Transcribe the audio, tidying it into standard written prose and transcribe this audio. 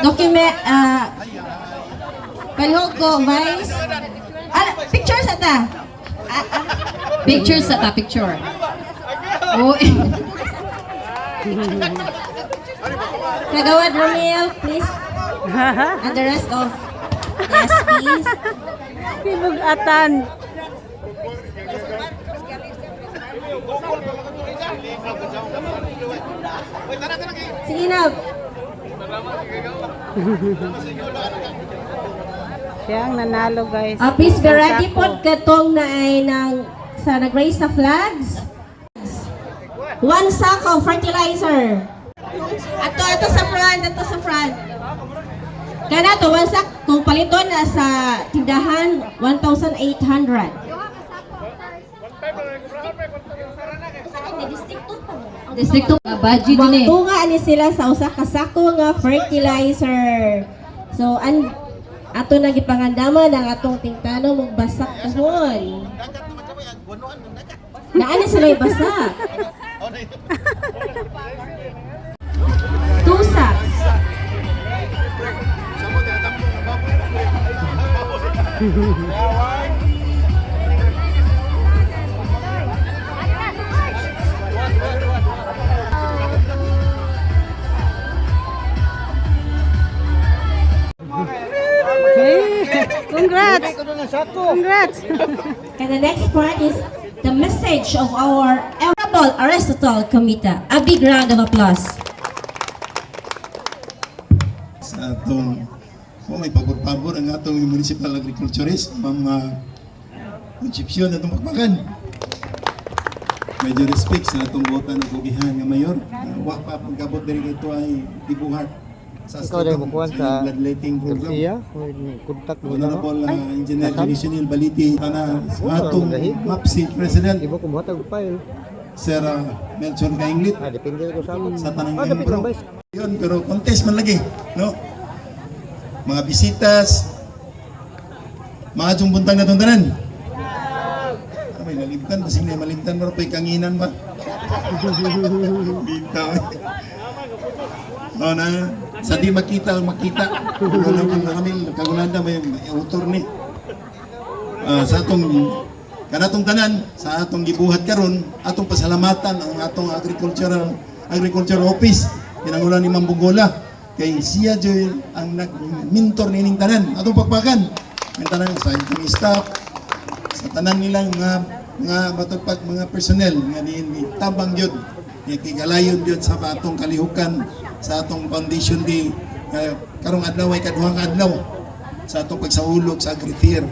document, palihog ko, Vice. Picture sa ta. Picture sa ta, picture. Oh, Kagawad Romeo, please. And the rest of, yes, please. Pinugatan. Sige na. Siya ang nanalo, guys. Please be ready Sako. po katong na ay sa nag-raise sa flags. 1 sack of fertilizer. Ato sa front. Kana to 1 sack kung paliton na sa tindahan 1,800. distrito budget din eh. Magtunga ni sila sa usa ka sako nga fertilizer. So ato na gipangandama ng atong tingtano magbasak kahon. Naani sila ibasak. 2 sacks. Congrats! Congrats! And the next part is the message of our Honorable Aristotle Committee. A big round of applause. Sa atong may pabor-pabor ang atong municipal agriculturist, mga konsepsyon na itong pakpakan. Medyo respect sa atong bota ng kugihan nga mayor. Wa pa pagkabot diri ito ay dibuhat sa ikaw din bukuan sa bloodletting program. Garcia, kontak mo na. Honorable Engineer Junior Baliti na sa atong MAPSI President Ibo ko buhatag file. Sir Melchor Kainglit Depende ko sa amin. sa tanang dapat membro. lang, Vice. Yun, pero contest man lagi, no? Mga bisitas, mga buntang na itong tanan. May nalimtan, kasi may malimtan mo pa kanginan ba? Bitaw. No, na, sa di makita, makita. Wala man na kami, kagulanda may autor ni. Sa atong, kanatong tanan, sa atong gibuhat karon, atong pasalamatan ang atong agriculture office, pinangulan ni Mambugola. Kay siya Joel ang nag-mentor nining tanan atong pagpakan ang tanan sa itong staff sa tanan nilang mga matugpag mga personnel nga ni tabang jud ni kigalayon jud sa atong kalihukan sa atong foundation day karong adlaw ay kaduhang adlaw sa atong pagsaulog sa agri-fair.